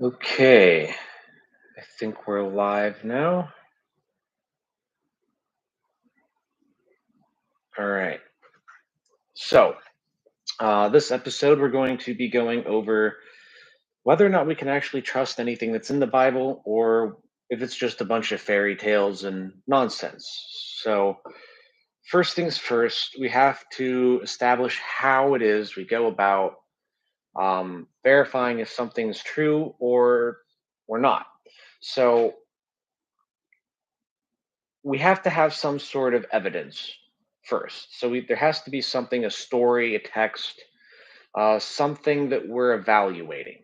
Okay, I think we're live now. All right. So, this episode, we're going to be going over whether or not we can actually trust anything that's in the Bible or if it's just a bunch of fairy tales and nonsense. So, first things first, we have to establish how it is we go about verifying if something's true or not. So, we have to have some sort of evidence first. There has to be something, a story, a text, something that we're evaluating.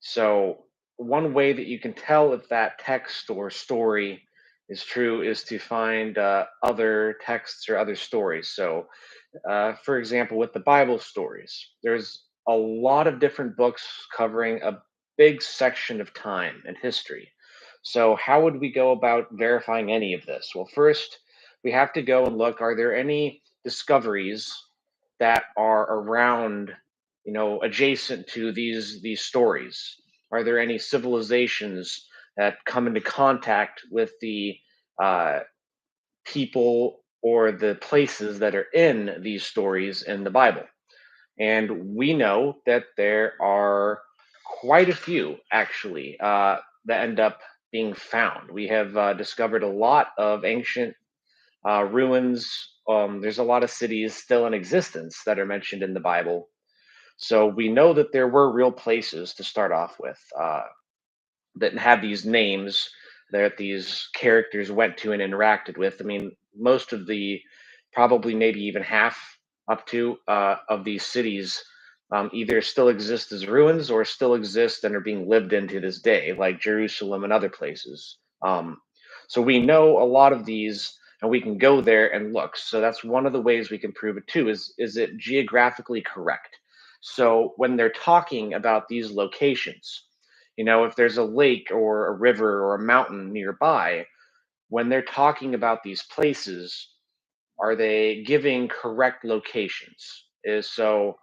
So one way that you can tell if that text or story is true is to find other texts or other stories. For example, with the Bible stories, there's a lot of different books covering a big section of time and history. So, how would we go about verifying any of this? Well, first, we have to go and look, are there any discoveries that are around, adjacent to these stories? Are there any civilizations that come into contact with the uh, people or the places that are in these stories in the Bible? And we know that there are quite a few, actually, that end up being found. We have discovered a lot of ancient ruins. There's a lot of cities still in existence that are mentioned in the Bible. So we know that there were real places to start off with that have these names that these characters went to and interacted with. I mean, most of the, probably maybe even half up to of these cities either still exist as ruins or still exist and are being lived in to this day, like Jerusalem and other places. So we know a lot of these, and we can go there and look. So that's one of the ways we can prove it too. Is it geographically correct? So when they're talking about these locations, if there's a lake or a river or a mountain nearby, when they're talking about these places, are they giving correct locations? Is so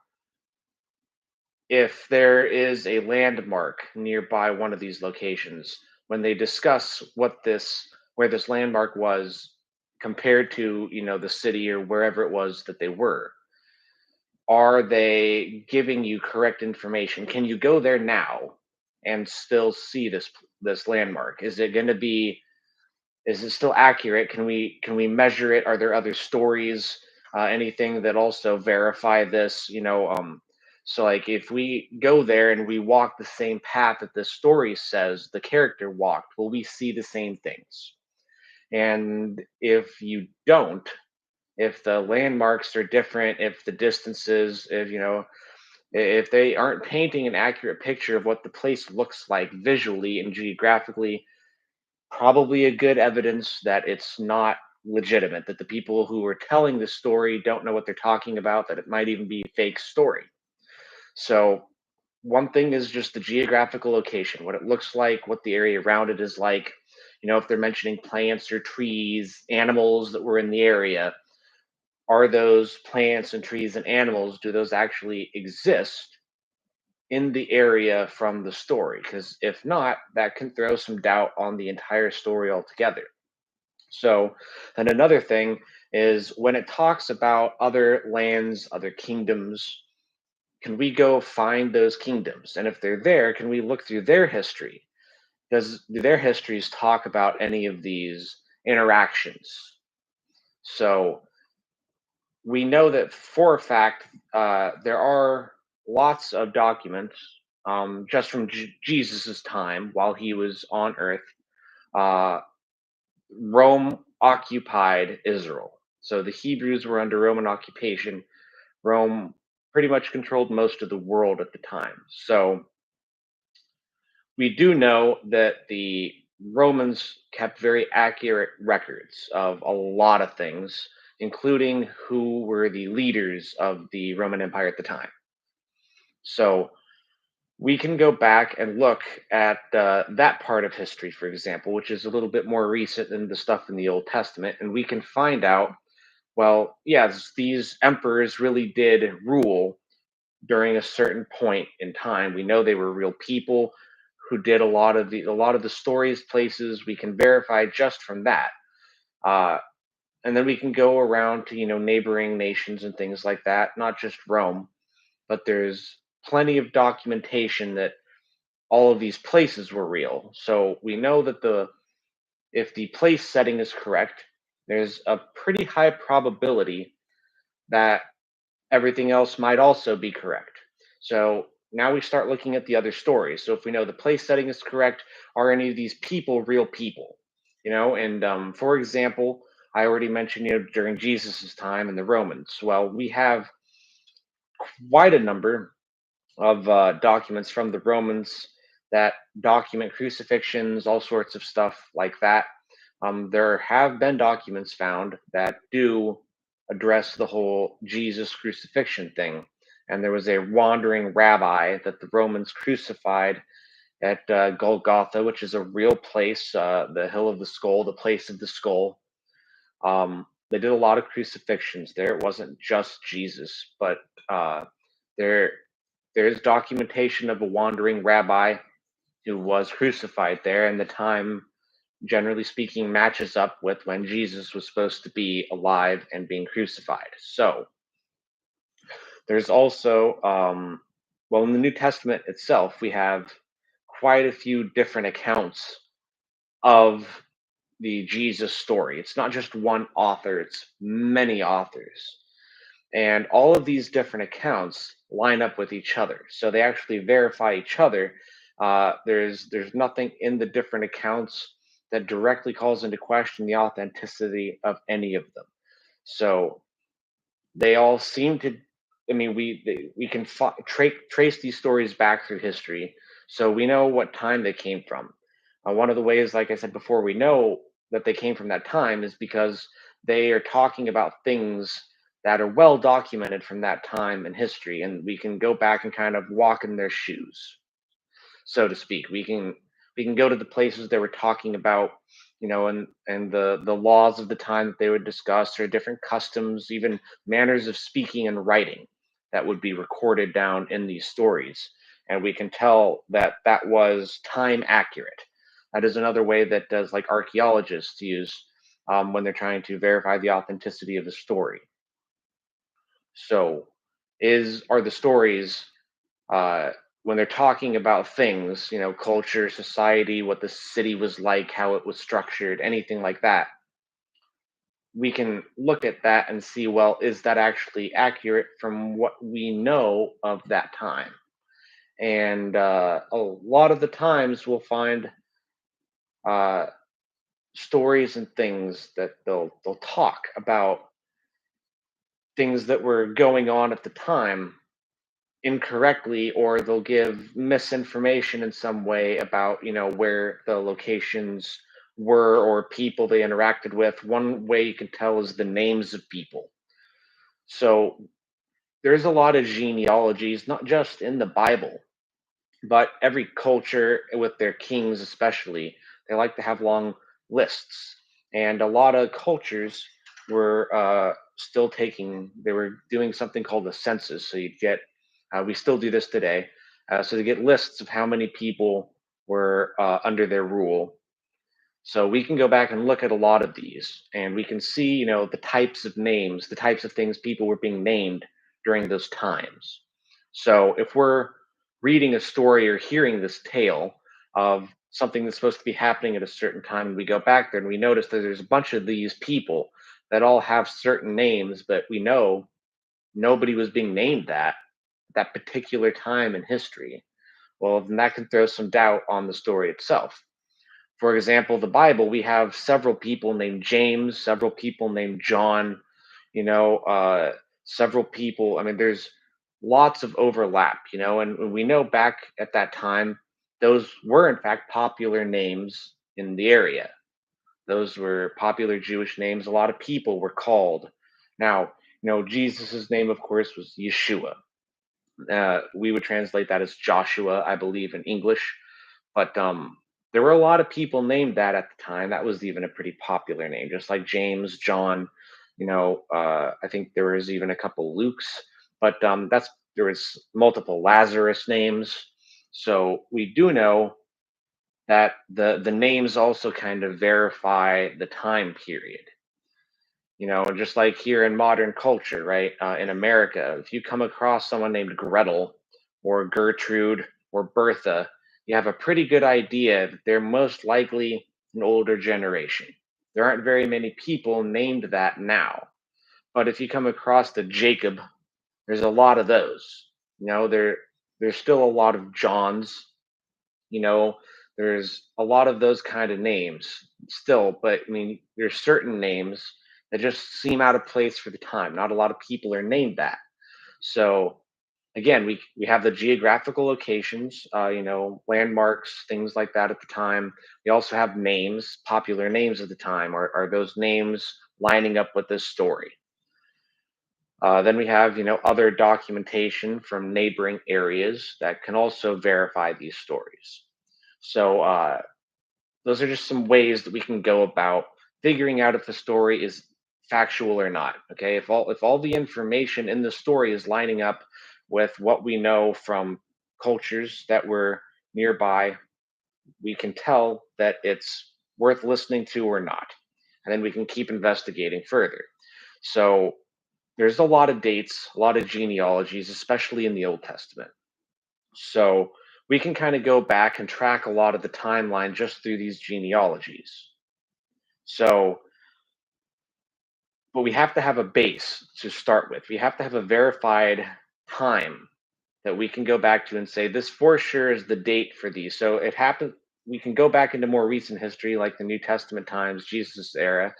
if there is a landmark nearby one of these locations, when they discuss where this landmark was compared to, the city or wherever it was that they were, are they giving you correct information? Can you go there now and still see this landmark? Is it still accurate? Can we measure it? Are there other stories, anything that also verify this? So like if we go there and we walk the same path that the story says the character walked, will we see the same things? And if you don't, if the landmarks are different, if the distances, if they aren't painting an accurate picture of what the place looks like visually and geographically, probably a good evidence that it's not legitimate, that the people who are telling the story don't know what they're talking about, that it might even be a fake story. So, one thing is just the geographical location, what it looks like, what the area around it is like. If they're mentioning plants or trees, animals that were in the area, are those plants and trees and animals, do those actually exist in the area from the story? Because if not, that can throw some doubt on the entire story altogether. So, and another thing is when it talks about other lands, other kingdoms, can we go find those kingdoms? And if they're there, can we look through their history? Do their histories talk about any of these interactions? So we know that for a fact there are lots of documents just from Jesus's time while he was on Earth. Uh, Rome occupied Israel. So the Hebrews were under Roman occupation. Rome pretty much controlled most of the world at the time. So we do know that the Romans kept very accurate records of a lot of things, including who were the leaders of the Roman Empire at the time. So we can go back and look at that part of history, for example, which is a little bit more recent than the stuff in the Old Testament, and we can find out, well, yes, these emperors really did rule during a certain point in time. We know they were real people who did a lot of the stories, places we can verify just from that. Uh, and then we can go around to neighboring nations and things like that, not just Rome, but there's plenty of documentation that all of these places were real. So we know that the if the place setting is correct, there's a pretty high probability that everything else might also be correct. So now we start looking at the other stories. So if we know the place setting is correct, are any of these people real people? And for example, I already mentioned, during Jesus's time and the Romans. Well, we have quite a number of documents from the Romans that document crucifixions, all sorts of stuff like that. There have been documents found that do address the whole Jesus crucifixion thing. And there was a wandering rabbi that the Romans crucified at Golgotha, which is a real place, the hill of the skull, the place of the skull. They did a lot of crucifixions there. It wasn't just Jesus, but there there's documentation of a wandering rabbi who was crucified there, and the time, generally speaking, matches up with when Jesus was supposed to be alive and being crucified. So there's also, well, in the New Testament itself, we have quite a few different accounts of the Jesus story. It's not just one author, it's many authors. And all of these different accounts line up with each other, so they actually verify each other. There's nothing in the different accounts that directly calls into question the authenticity of any of them. So they all seem to. I mean, we can trace these stories back through history, so we know what time they came from. One of the ways, like I said before, we know that they came from that time is because they are talking about things that are well documented from that time in history, and we can go back and kind of walk in their shoes, so to speak. We can go to the places they were talking about, and the laws of the time that they would discuss, or different customs, even manners of speaking and writing that would be recorded down in these stories, and we can tell that that was time accurate. That is another way that does like archaeologists use when they're trying to verify the authenticity of a story. So, is are the stories, uh, when they're talking about things, culture, society, what the city was like, how it was structured, anything like that, we can look at that and see, well, is that actually accurate from what we know of that time? And a lot of the times we'll find uh, stories and things that they'll talk about things that were going on at the time incorrectly, or they'll give misinformation in some way about where the locations were or people they interacted with. One way you can tell is the names of people. So there's a lot of genealogies, not just in the Bible, but every culture with their kings especially, they like to have long lists. And a lot of cultures were still taking they were doing something called a census. So you'd get we still do this today. So to get lists of how many people were under their rule. So we can go back and look at a lot of these, and we can see, the types of names, the types of things people were being named during those times. So if we're reading a story or hearing this tale of something that's supposed to be happening at a certain time, and we go back there and we notice that there's a bunch of these people that all have certain names, but we know nobody was being named that particular time in history. Well, then that can throw some doubt on the story itself. For example, the Bible, we have several people named James, several people named John, you know, uh, several people. I mean, there's lots of overlap, and we know back at that time, those were in fact popular names in the area. Those were popular Jewish names. A lot of people were called. Now, Jesus's name, of course, was Yeshua. We would translate that as Joshua, I believe, in English. But there were a lot of people named that at the time. That was even a pretty popular name, just like James, John. I think there was even a couple Lukes, but there was multiple Lazarus names. So we do know. that the names also kind of verify the time period. Just like here in modern culture, right? In America, if you come across someone named Gretel or Gertrude or Bertha, you have a pretty good idea that they're most likely an older generation. There aren't very many people named that now. But if you come across the Jacob, there's a lot of those. There's still a lot of Johns. you know there's a lot of those kind of names still, but I mean, there's certain names that just seem out of place for the time. Not a lot of people are named that. So again, we have the geographical locations, landmarks, things like that at the time. We also have names, popular names at the time. Are those names lining up with this story? Then we have, other documentation from neighboring areas that can also verify these stories. So those are just some ways that we can go about figuring out if the story is factual or not. Okay, if all the information in the story is lining up with what we know from cultures that were nearby, we can tell that it's worth listening to or not, and then we can keep investigating further. So there's a lot of dates, a lot of genealogies, especially in the Old Testament. So we can kind of go back and track a lot of the timeline just through these genealogies. So, but we have to have a base to start with. We have to have a verified time that we can go back to and say this for sure is the date for these. So it happened. We can go back into more recent history, like the New Testament times, Jesus' era,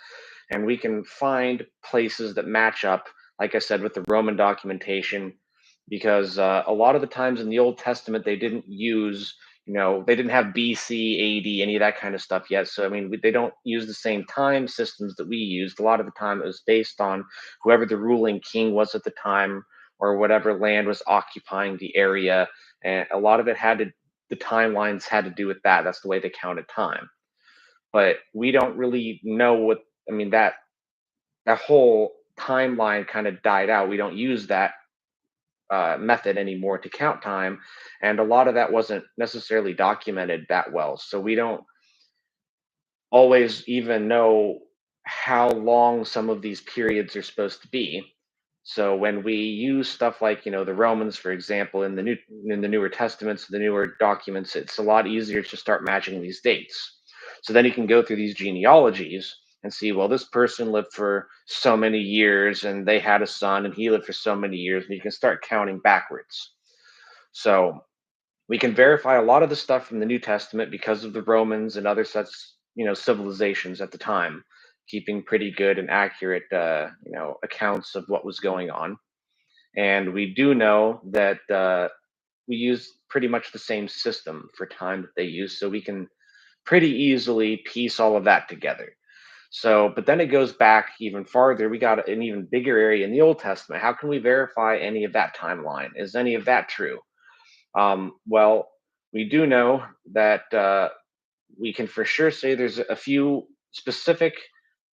and we can find places that match up, like I said, with the Roman documentation, because a lot of the times in the Old Testament they didn't use, they didn't have BC, AD, any of that kind of stuff yet. So I mean, they don't use the same time systems that we used. A lot of the time it was based on whoever the ruling king was at the time, or whatever land was occupying the area, and a lot of it the timelines had to do with that. That's the way they counted time. But we don't really know what, I mean, that whole timeline kind of died out. We don't use that method anymore to count time, and a lot of that wasn't necessarily documented that well. So we don't always even know how long some of these periods are supposed to be. So when we use stuff like, the Romans, for example, in the newer testaments, the newer documents, it's a lot easier to start matching these dates. So then you can go through these genealogies and see, well, this person lived for so many years and they had a son and he lived for so many years, and you can start counting backwards. So we can verify a lot of the stuff from the New Testament because of the Romans and other such, civilizations at the time, keeping pretty good and accurate, accounts of what was going on. And we do know that we use pretty much the same system for time that they use, so we can pretty easily piece all of that together. So, but then it goes back even farther. We got an even bigger area in the Old Testament. How can we verify any of that timeline? Is any of that true? Well, we do know that we can for sure say there's a few specific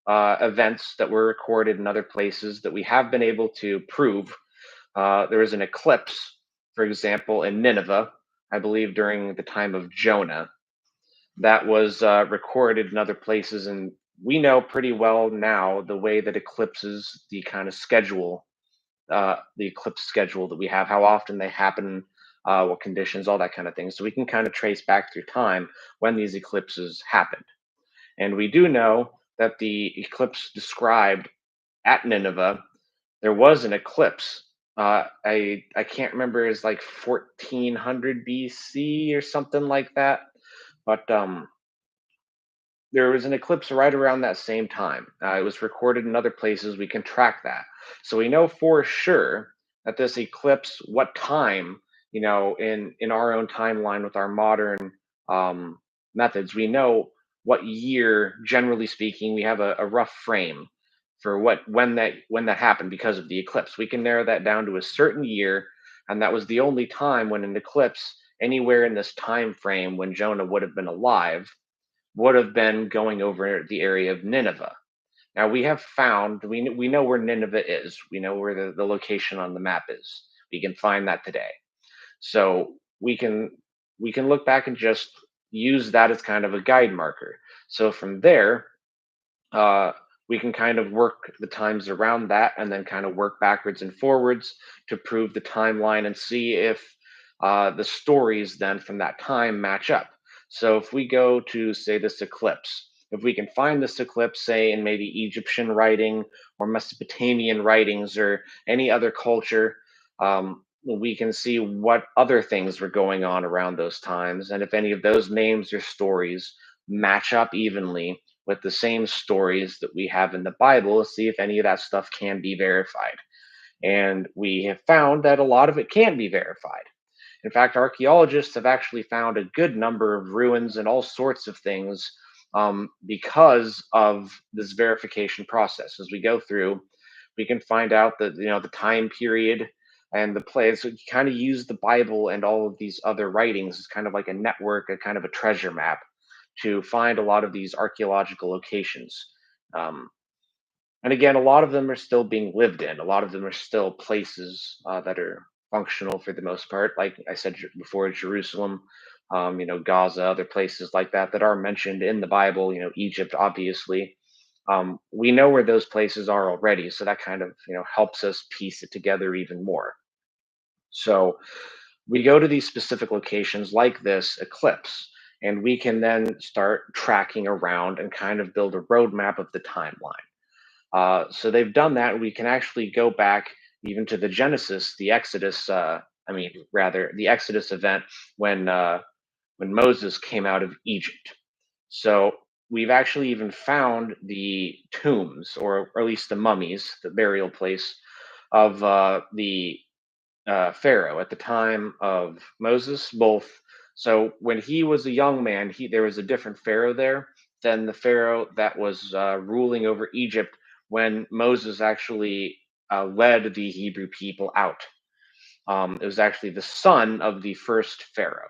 events that were recorded in other places that we have been able to prove. There was an eclipse, for example, in Nineveh, I believe during the time of Jonah, that was recorded in other places. And we know pretty well now the way that eclipses, the kind of schedule, the eclipse schedule that we have, how often they happen, what conditions, all that kind of thing. So we can kind of trace back through time when these eclipses happened. And we do know that the eclipse described at Nineveh, there was an eclipse. I can't remember, it's like 1400 BC or something like that. But there was an eclipse right around that same time. It was recorded in other places. We can track that. So we know for sure that this eclipse, what time, in our own timeline with our modern um, methods, we know what year, generally speaking, we have a rough frame for when that happened because of the eclipse. We can narrow that down to a certain year, and that was the only time when an eclipse anywhere in this time frame when Jonah would have been alive would have been going over the area of Nineveh. Now we have found, we know where Nineveh is. We know where the location on the map is. We can find that today. So we can look back and just use that as kind of a guide marker. So from there, uh, we can kind of work the times around that and then kind of work backwards and forwards to prove the timeline and see if the stories then from that time match up. So if we go to, say, this eclipse, if we can find this eclipse, say, in maybe Egyptian writing or Mesopotamian writings or any other culture, we can see what other things were going on around those times. And if any of those names or stories match up evenly with the same stories that we have in the Bible, see if any of that stuff can be verified. And we have found that a lot of it can be verified. In fact, archaeologists have actually found a good number of ruins and all sorts of things because of this verification process. As we go through, we can find out that the time period and the place. So you kind of use the Bible and all of these other writings as kind of like a network, a kind of a treasure map to find a lot of these archaeological locations. Um, and again, a lot of them are still being lived in. A lot of them are still places that are functional for the most part. Like I said before, Jerusalem, Gaza, other places like that that are mentioned in the Bible. Egypt, obviously. We know where those places are already, so that kind of helps us piece it together even more. So we go to these specific locations like this eclipse, and we can then start tracking around and kind of build a roadmap of the timeline. So they've done that. We can actually go back even to the Genesis, the Exodus. Rather, the Exodus event when Moses came out of Egypt. So we've actually even found the tombs, or at least the mummies, the burial place of the Pharaoh at the time of Moses. Both. So when he was a young man, there was a different Pharaoh there than the Pharaoh that was ruling over Egypt when Moses actually led the Hebrew people out. It was actually the son of the first Pharaoh.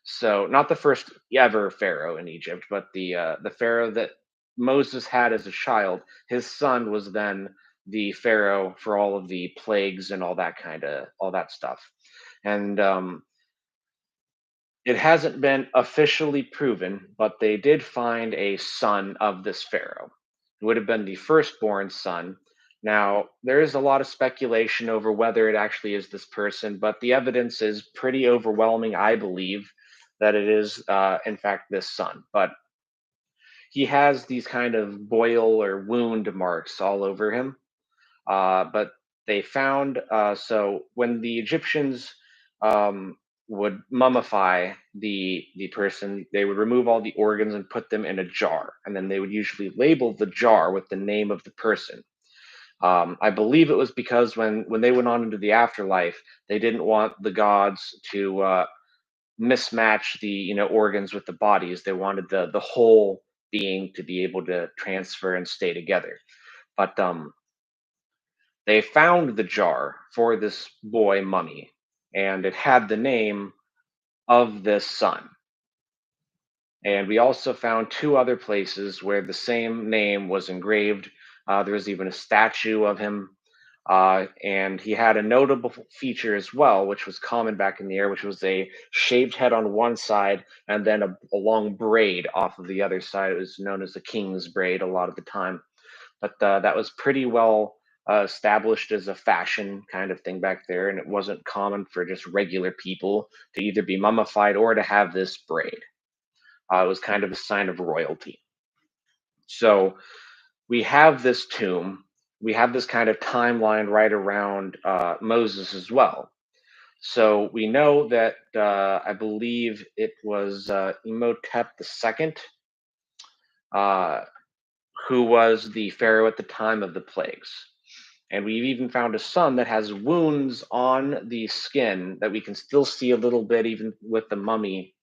So not the first ever Pharaoh in Egypt, but the Pharaoh that Moses had as a child. His son was then the Pharaoh for all of the plagues and all that stuff. And it hasn't been officially proven, but they did find a son of this Pharaoh. It would have been the firstborn son. Now, there is a lot of speculation over whether it actually is this person, but the evidence is pretty overwhelming, I believe, that it is, in fact, this son. But he has these kind of boil or wound marks all over him. But they found so when the Egyptians would mummify the person, they would remove all the organs and put them in a jar, and then they would usually label the jar with the name of the person. I believe it was because when they went on into the afterlife, they didn't want the gods to mismatch the organs with the bodies. They wanted the whole being to be able to transfer and stay together. But they found the jar for this boy mummy, and it had the name of this son. And we also found two other places where the same name was engraved. There was even a statue of him. And he had a notable feature as well, which was common back in the air, which was a shaved head on one side and then a long braid off of the other side. It was known as the king's braid a lot of the time. But that was pretty well established as a fashion kind of thing back there, and it wasn't common for just regular people to either be mummified or to have this braid. It was kind of a sign of royalty. So we have this tomb. We have this kind of timeline right around Moses as well. So we know that I believe it was Imhotep II, uh, who was the pharaoh at the time of the plagues. And we've even found a son that has wounds on the skin that we can still see a little bit, even with the mummy,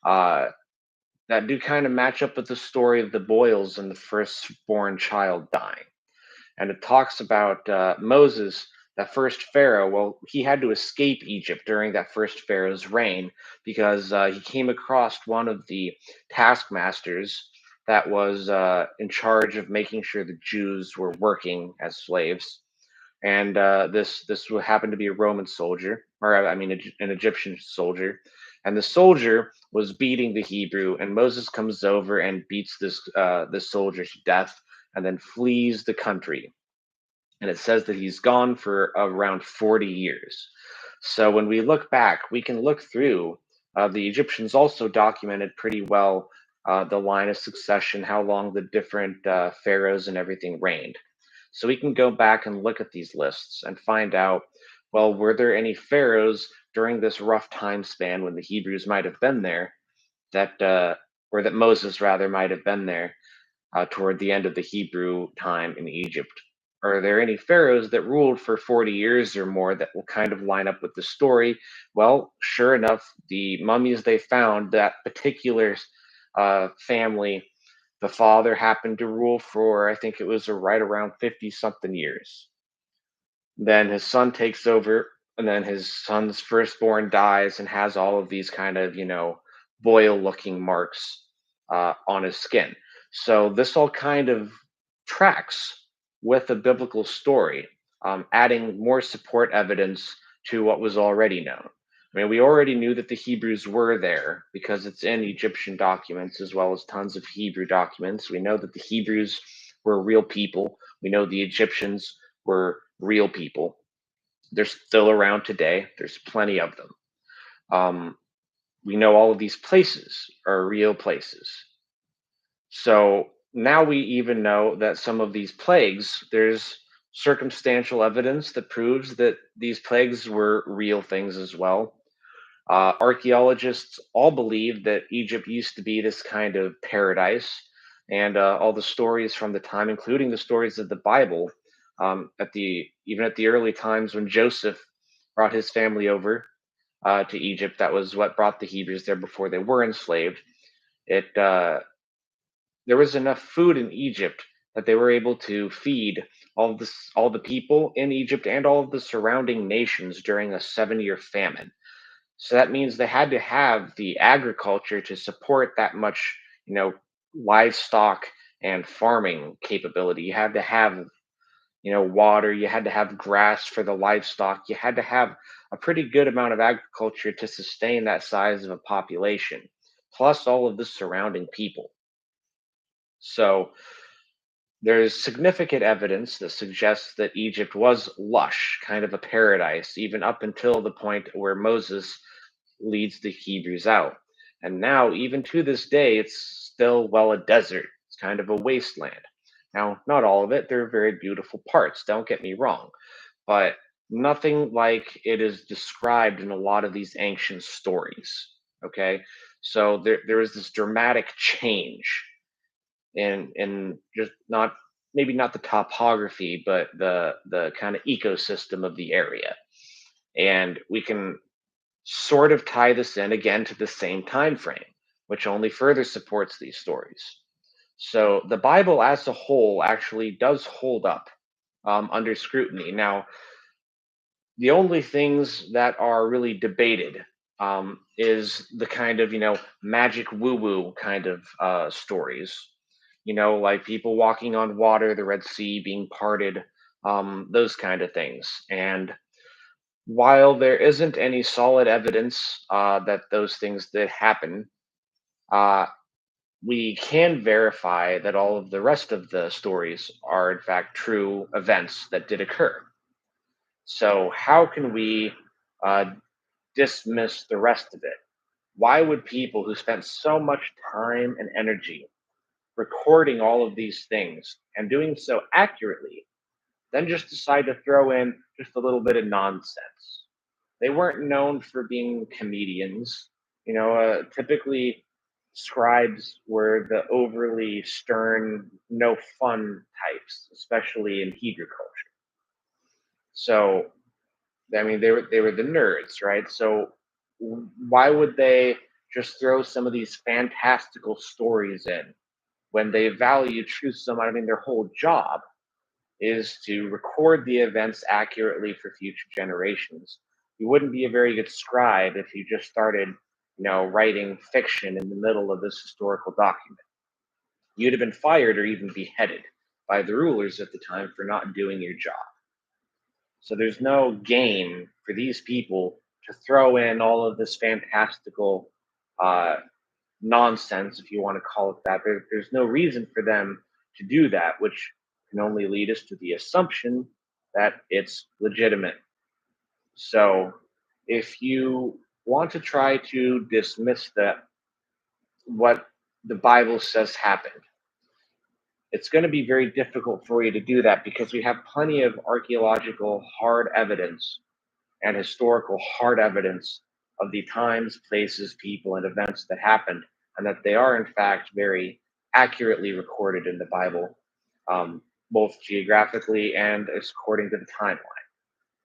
uh, that do kind of match up with the story of the boils and the firstborn child dying. And it talks about Moses, that first pharaoh. Well, he had to escape Egypt during that first pharaoh's reign because he came across one of the taskmasters that was in charge of making sure the Jews were working as slaves. and this would happen to be a Roman soldier, or I mean, an Egyptian soldier, and the soldier was beating the Hebrew, and Moses comes over and beats this soldier to death, and then flees the country. And it says that he's gone for around 40 years. So when we look back, we can look through. The Egyptians also documented pretty well the line of succession, how long the different pharaohs and everything reigned. So we can go back and look at these lists and find out, well, were there any pharaohs during this rough time span when the Hebrews might have been there, that or that Moses rather might have been there toward the end of the Hebrew time in Egypt? Are there any pharaohs that ruled for 40 years or more that will kind of line up with the story? Well, sure enough, the mummies they found, that particular family, the father happened to rule for, I think it was right around 50 something years. Then his son takes over, and then his son's firstborn dies and has all of these kind of, boil looking marks on his skin. So this all kind of tracks with the biblical story, adding more support evidence to what was already known. I mean, we already knew that the Hebrews were there because it's in Egyptian documents as well as tons of Hebrew documents. We know that the Hebrews were real people. We know the Egyptians were real people. They're still around today. There's plenty of them. Um, we know all of these places are real places. So now we even know that some of these plagues, there's circumstantial evidence that proves that these plagues were real things as well. Archaeologists all believe that Egypt used to be this kind of paradise, and all the stories from the time, including the stories of the Bible, at the even at the early times when Joseph brought his family over to Egypt, that was what brought the Hebrews there before they were enslaved. It There was enough food in Egypt that they were able to feed all the people in Egypt and all of the surrounding nations during a 7-year famine. So that means they had to have the agriculture to support that much, livestock and farming capability. You had to have, water, you had to have grass for the livestock, you had to have a pretty good amount of agriculture to sustain that size of a population, plus all of the surrounding people. So there's significant evidence that suggests that Egypt was lush, kind of a paradise, even up until the point where Moses leads the Hebrews out. And now, even to this day, it's still, well, a desert. It's kind of a wasteland. Now, not all of it, there are very beautiful parts, don't get me wrong, but nothing like it is described in a lot of these ancient stories. Okay. So there is this dramatic change in just not, maybe not the topography, but the kind of ecosystem of the area. And we can sort of tie this in again to the same time frame, which only further supports these stories. So the Bible as a whole actually does hold up under scrutiny. Now, the only things that are really debated is the kind of, magic woo woo kind of stories, like people walking on water, the Red Sea being parted, those kind of things. And while there isn't any solid evidence that those things did happen, uh, we can verify that all of the rest of the stories are, in fact, true events that did occur. So, how can we uh, dismiss the rest of it? Why would people who spent so much time and energy recording all of these things and doing so accurately then just decide to throw in just a little bit of nonsense? They weren't known for being comedians. Typically, scribes were the overly stern, no fun types, especially in Hebrew culture. So, I mean, they were the nerds, right? So, why would they just throw some of these fantastical stories in when they value truth so much? I mean, their whole job is to record the events accurately for future generations. You wouldn't be a very good scribe if you just started, writing fiction in the middle of this historical document. You'd have been fired or even beheaded by the rulers at the time for not doing your job. So there's no gain for these people to throw in all of this fantastical uh, nonsense, if you want to call it that. There's no reason for them to do that, which can only lead us to the assumption that it's legitimate. So if you want to try to dismiss that, what the Bible says happened, it's going to be very difficult for you to do that because we have plenty of archaeological hard evidence and historical hard evidence of the times, places, people, and events that happened, and that they are, in fact, very accurately recorded in the Bible, both geographically and according to the timeline.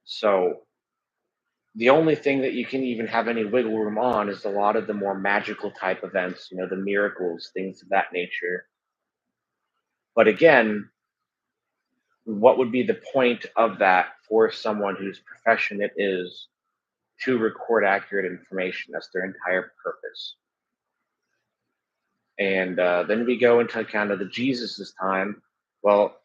So the only thing that you can even have any wiggle room on is a lot of the more magical type events, the miracles, things of that nature. But again, what would be the point of that for someone whose profession it is to record accurate information? That's their entire purpose. And then we go into kind of the Jesus's time. Well,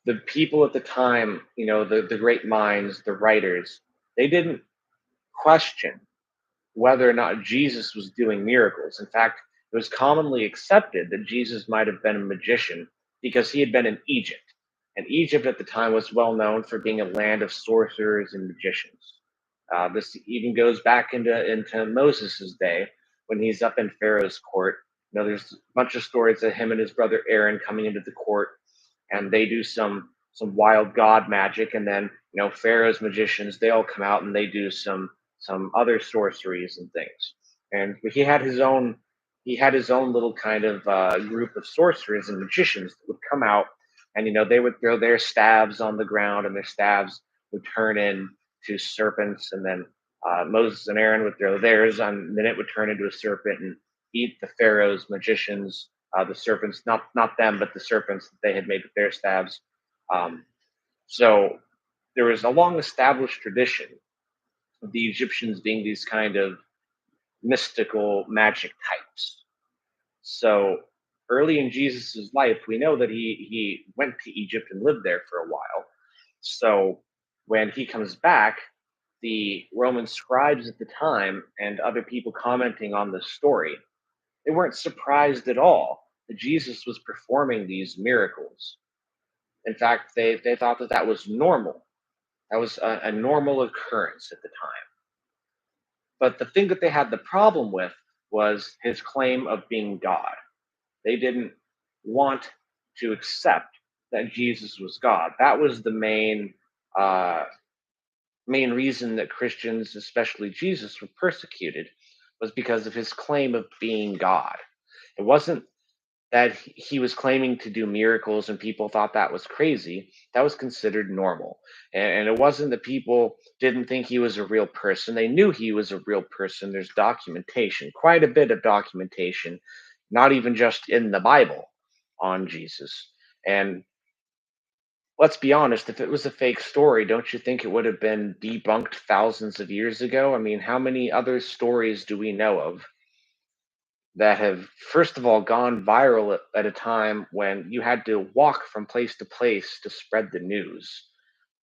the people at the time, the great minds, the writers, they didn't question whether or not Jesus was doing miracles. In fact, it was commonly accepted that Jesus might have been a magician because he had been in Egypt. And Egypt at the time was well known for being a land of sorcerers and magicians. This even goes back into Moses' day when he's up in Pharaoh's court. There's a bunch of stories of him and his brother Aaron coming into the court, and they do some wild god magic, and then Pharaoh's magicians, they all come out and they do some other sorceries and things. And he had his own little kind of group of sorcerers and magicians that would come out, and they would throw their staves on the ground, and their staves would turn into serpents, and then Moses and Aaron would throw theirs, and then it would turn into a serpent and eat the Pharaoh's magicians, the serpents, not them, but the serpents that they had made with their staves. Um, so there was a long established tradition of the Egyptians being these kind of mystical magic types. So early in Jesus' life, we know that he went to Egypt and lived there for a while. So when he comes back, the Roman scribes at the time and other people commenting on this story, they weren't surprised at all that Jesus was performing these miracles. In fact, they thought that that was normal. That was a normal occurrence at the time. But the thing that they had the problem with was his claim of being God. They didn't want to accept that Jesus was God. That was the uh, main reason that Christians, especially Jesus, were persecuted, was because of his claim of being God. It wasn't that he was claiming to do miracles and people thought that was crazy. That was considered normal. And it wasn't that people didn't think he was a real person. They knew he was a real person. There's documentation, quite a bit of documentation, not even just in the Bible, on Jesus. And let's be honest, if it was a fake story, don't you think it would have been debunked thousands of years ago? I mean, how many other stories do we know of that have, first of all, gone viral at a time when you had to walk from place to place to spread the news?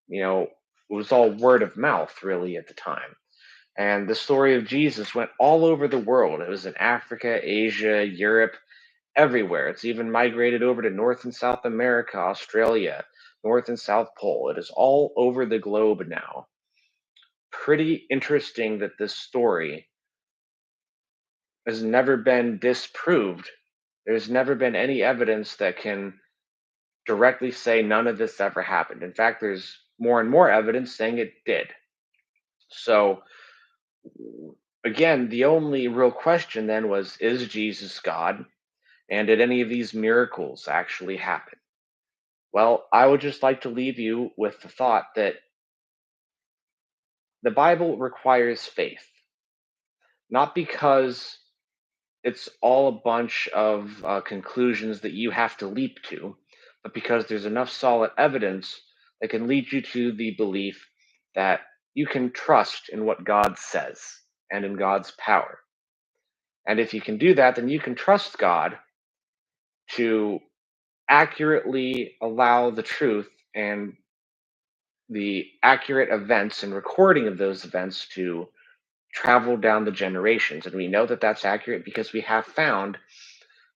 It was all word of mouth, really, at the time. And the story of Jesus went all over the world. It was in Africa, Asia, Europe, everywhere. It's even migrated over to North and South America, Australia, North and South Pole. It is all over the globe now. Pretty interesting that this story has never been disproved. There's never been any evidence that can directly say none of this ever happened. In fact, there's more and more evidence saying it did. So, again, the only real question then was, is Jesus God? And did any of these miracles actually happen? Well, I would just like to leave you with the thought that the Bible requires faith, not because it's all a bunch of conclusions that you have to leap to, but because there's enough solid evidence that can lead you to the belief that you can trust in what God says and in God's power. And if you can do that, then you can trust God to accurately allow the truth and the accurate events and recording of those events to travel down the generations. And we know that that's accurate because we have found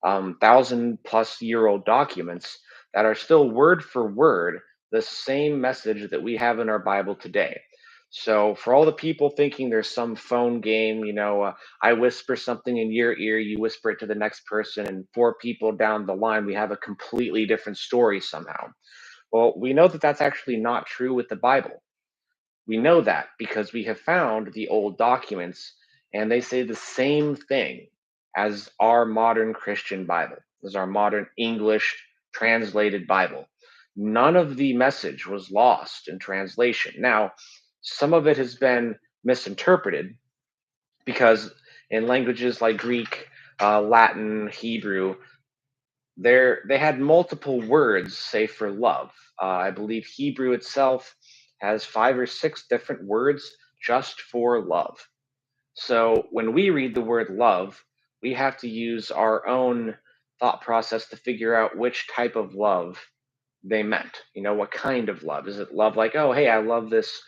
1,000+ year old documents that are still word for word the same message that we have in our Bible today. So, for all the people thinking there's some phone game, I whisper something in your ear, you whisper it to the next person, and four people down the line, we have a completely different story somehow. Well, we know that that's actually not true with the Bible. We know that because we have found the old documents and they say the same thing as our modern Christian Bible, as our modern English translated Bible. None of the message was lost in translation. Now, some of it has been misinterpreted because in languages like Greek, Latin, Hebrew, they had multiple words, say for love. I believe Hebrew itself has 5 or 6 different words just for love. So when we read the word love, we have to use our own thought process to figure out which type of love they meant. What kind of love? Is it love like, oh, hey, I love this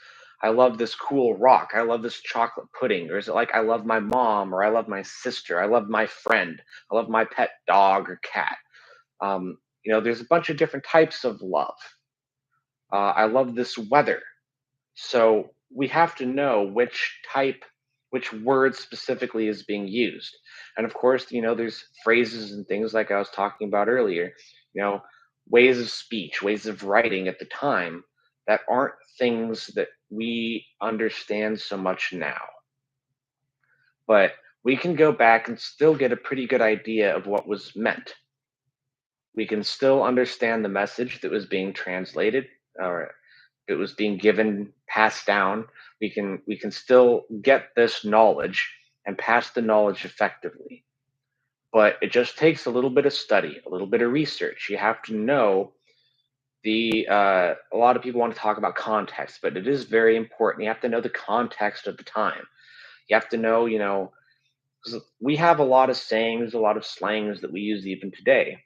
cool rock. I love this chocolate pudding. Or is it like I love my mom or I love my sister. I love my friend. I love my pet dog or cat. There's a bunch of different types of love. I love this weather. So we have to know which word specifically is being used. And of course, there's phrases and things like I was talking about earlier, you know, ways of speech, ways of writing at the time that aren't things that we understand so much now. But we can go back and still get a pretty good idea of what was meant. We can still understand the message that was being translated or it was being given, passed down. We can still get this knowledge and pass the knowledge effectively. But it just takes a little bit of study, a little bit of research. You have to know the a lot of people want to talk about context, but it is very important. You have to know the context of the time. You have to know, 'cause we have a lot of sayings, a lot of slangs that we use even today.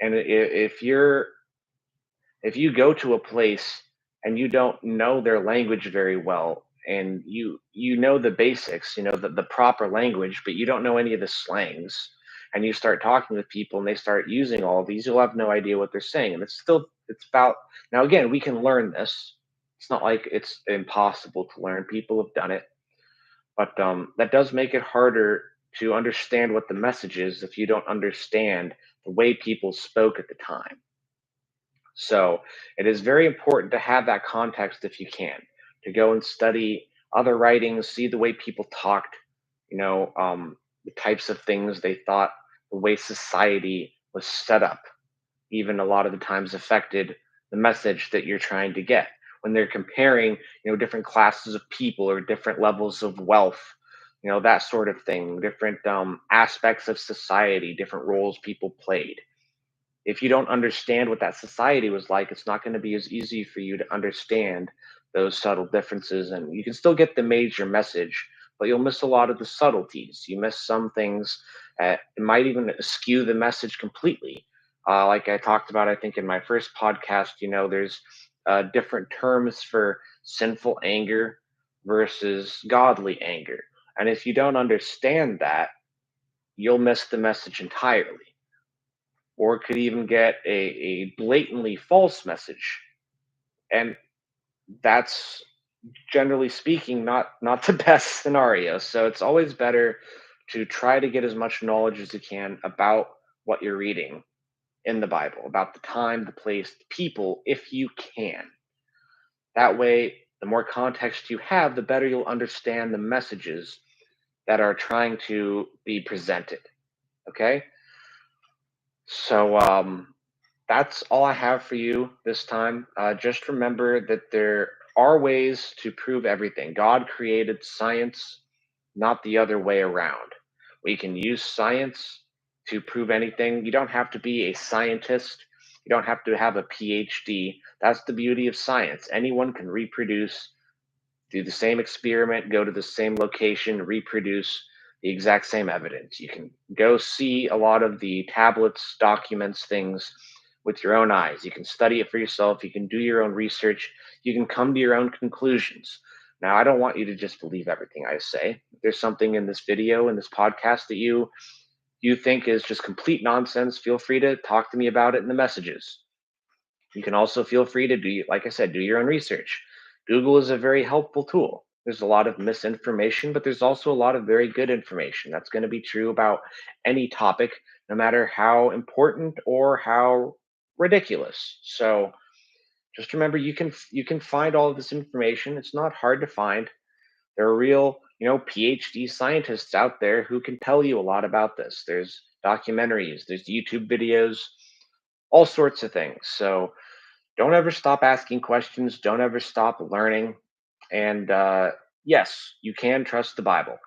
And if you go to a place and you don't know their language very well and you know the basics, the proper language, but you don't know any of the slangs, and you start talking with people and they start using all of these, you'll have no idea what they're saying. And it's about, now again, we can learn this. It's not like it's impossible to learn. People have done it, but that does make it harder to understand what the message is if you don't understand the way people spoke at the time. So it is very important to have that context if you can, to go and study other writings, see the way people talked, the types of things they thought, the way society was set up, even a lot of the times affected the message that you're trying to get. When they're comparing, different classes of people or different levels of wealth, that sort of thing, different aspects of society, different roles people played. If you don't understand what that society was like, it's not going to be as easy for you to understand those subtle differences. And you can still get the major message, but you'll miss a lot of the subtleties. You miss some things. It might even skew the message completely. Like I talked about, I think in my first podcast, there's different terms for sinful anger versus godly anger. And if you don't understand that, you'll miss the message entirely, or it could even get a blatantly false message. And that's, generally speaking, not the best scenario. So it's always better to try to get as much knowledge as you can about what you're reading in the Bible, about the time, the place, the people, if you can. That way, the more context you have, the better you'll understand the messages that are trying to be presented. Okay? So that's all I have for you this time. Just remember that there are ways to prove everything. God created science, not the other way around. We can use science to prove anything. You don't have to be a scientist, you don't have to have a PhD. That's the beauty of science. Anyone can reproduce, do the same experiment, go to the same location, reproduce the exact same evidence. You can go see a lot of the tablets, documents, things with your own eyes. You can study it for yourself. You can do your own research. You can come to your own conclusions. Now, I don't want you to just believe everything I say. If there's something in this video, in this podcast that you think is just complete nonsense, feel free to talk to me about it in the messages. You can also feel free to do, like I said, do your own research. Google is a very helpful tool. There's a lot of misinformation, but there's also a lot of very good information. That's going to be true about any topic, no matter how important or how ridiculous. So just remember, you can find all of this information. It's not hard to find. There are real, PhD scientists out there who can tell you a lot about this. There's documentaries, there's YouTube videos, all sorts of things. So don't ever stop asking questions. Don't ever stop learning. And yes, you can trust the Bible.